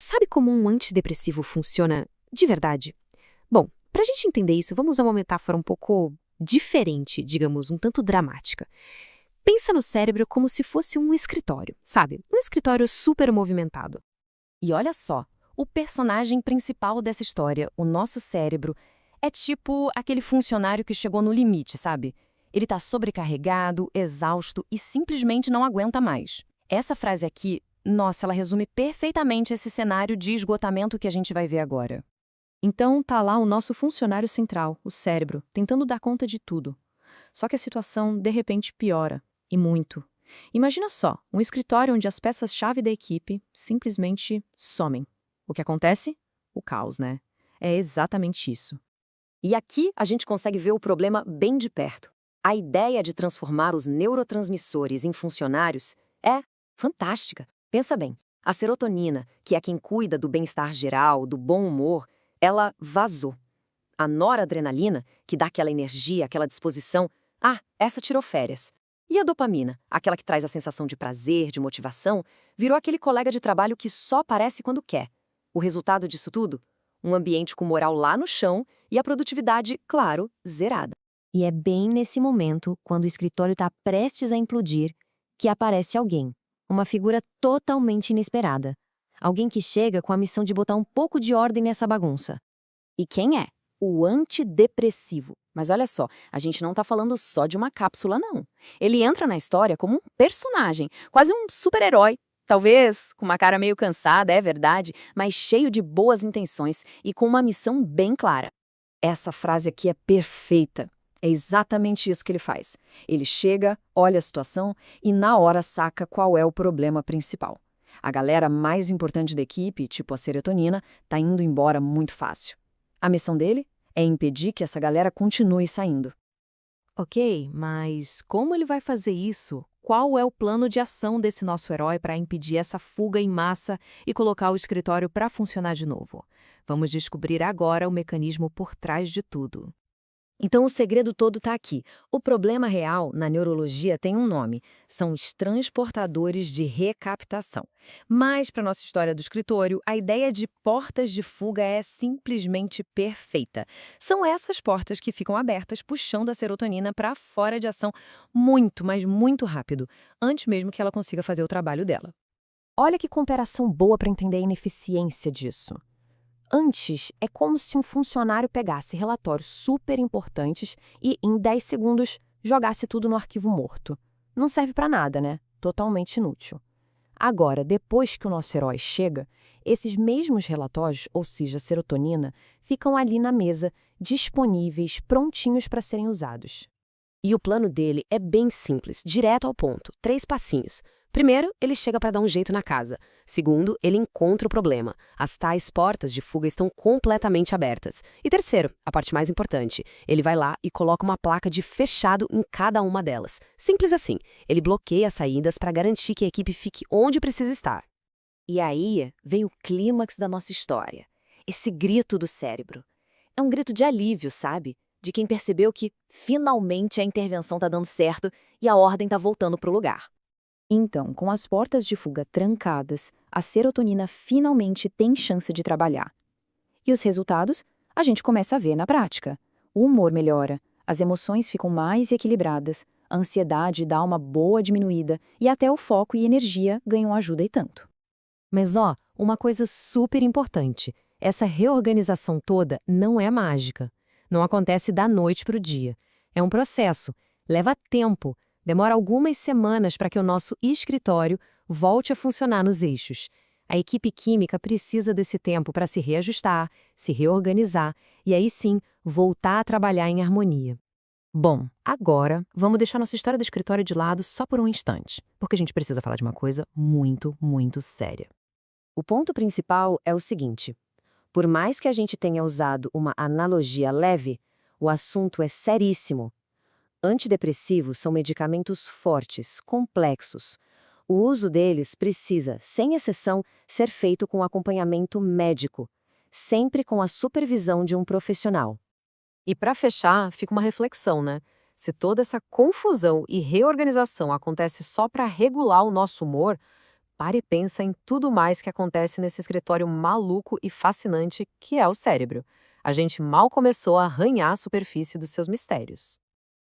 Sabe como um antidepressivo funciona de verdade? Bom, para a gente entender isso, vamos usar uma metáfora um pouco diferente, digamos, um tanto dramática. Pensa no cérebro como se fosse um escritório, sabe? Um escritório super movimentado. E olha só, o personagem principal dessa história, o nosso cérebro, é tipo aquele funcionário que chegou no limite, sabe? Ele tá sobrecarregado, exausto e simplesmente não aguenta mais. Essa frase aqui, nossa, ela resume perfeitamente esse cenário de esgotamento que a gente vai ver agora. Então tá lá o nosso funcionário central, o cérebro, tentando dar conta de tudo. Só que a situação, de repente, piora. E muito. Imagina só, um escritório onde as peças-chave da equipe simplesmente somem. O que acontece? O caos, né? É exatamente isso. E aqui a gente consegue ver o problema bem de perto. A ideia de transformar os neurotransmissores em funcionários é fantástica. Pensa bem, a serotonina, que é quem cuida do bem-estar geral, do bom humor, ela vazou. A noradrenalina, que dá aquela energia, aquela disposição, essa tirou férias. E a dopamina, aquela que traz a sensação de prazer, de motivação, virou aquele colega de trabalho que só aparece quando quer. O resultado disso tudo? Um ambiente com moral lá no chão e a produtividade, claro, zerada. E é bem nesse momento, quando o escritório está prestes a implodir, que aparece alguém. Uma figura totalmente inesperada. Alguém que chega com a missão de botar um pouco de ordem nessa bagunça. E quem é? O antidepressivo. Mas olha só, a gente não tá falando só de uma cápsula, não. Ele entra na história como um personagem, quase um super-herói. Talvez com uma cara meio cansada, é verdade, mas cheio de boas intenções e com uma missão bem clara. Essa frase aqui é perfeita. É exatamente isso que ele faz. Ele chega, olha a situação e na hora saca qual é o problema principal. A galera mais importante da equipe, tipo a serotonina, tá indo embora muito fácil. A missão dele é impedir que essa galera continue saindo. Ok, mas como ele vai fazer isso? Qual é o plano de ação desse nosso herói para impedir essa fuga em massa e colocar o escritório para funcionar de novo? Vamos descobrir agora o mecanismo por trás de tudo. Então o segredo todo está aqui. O problema real na neurologia tem um nome. São os transportadores de recaptação. Mas para nossa história do escritório, a ideia de portas de fuga é simplesmente perfeita. São essas portas que ficam abertas, puxando a serotonina para fora de ação muito, mas muito rápido, antes mesmo que ela consiga fazer o trabalho dela. Olha que comparação boa para entender a ineficiência disso. Antes, é como se um funcionário pegasse relatórios super importantes e, em 10 segundos, jogasse tudo no arquivo morto. Não serve para nada, né? Totalmente inútil. Agora, depois que o nosso herói chega, esses mesmos relatórios, ou seja, a serotonina, ficam ali na mesa, disponíveis, prontinhos para serem usados. E o plano dele é bem simples, direto ao ponto, 3 passinhos. Primeiro, ele chega para dar um jeito na casa. Segundo, ele encontra o problema. As tais portas de fuga estão completamente abertas. E terceiro, a parte mais importante, ele vai lá e coloca uma placa de fechado em cada uma delas. Simples assim. Ele bloqueia as saídas para garantir que a equipe fique onde precisa estar. E aí vem o clímax da nossa história. Esse grito do cérebro. É um grito de alívio, sabe? De quem percebeu que, finalmente, a intervenção está dando certo e a ordem está voltando para o lugar. Então, com as portas de fuga trancadas, a serotonina finalmente tem chance de trabalhar. E os resultados? A gente começa a ver na prática. O humor melhora, as emoções ficam mais equilibradas, a ansiedade dá uma boa diminuída e até o foco e energia ganham ajuda e tanto. Mas uma coisa super importante. Essa reorganização toda não é mágica. Não acontece da noite para o dia. É um processo. Leva tempo. Demora algumas semanas para que o nosso escritório volte a funcionar nos eixos. A equipe química precisa desse tempo para se reajustar, se reorganizar e aí sim voltar a trabalhar em harmonia. Bom, agora vamos deixar nossa história do escritório de lado só por um instante, porque a gente precisa falar de uma coisa muito, muito séria. O ponto principal é o seguinte: por mais que a gente tenha usado uma analogia leve, o assunto é seríssimo. Antidepressivos são medicamentos fortes, complexos. O uso deles precisa, sem exceção, ser feito com acompanhamento médico, sempre com a supervisão de um profissional. E para fechar, fica uma reflexão, né? Se toda essa confusão e reorganização acontece só para regular o nosso humor, Para e pensa em tudo mais que acontece nesse escritório maluco e fascinante que é o cérebro. A gente mal começou a arranhar a superfície dos seus mistérios.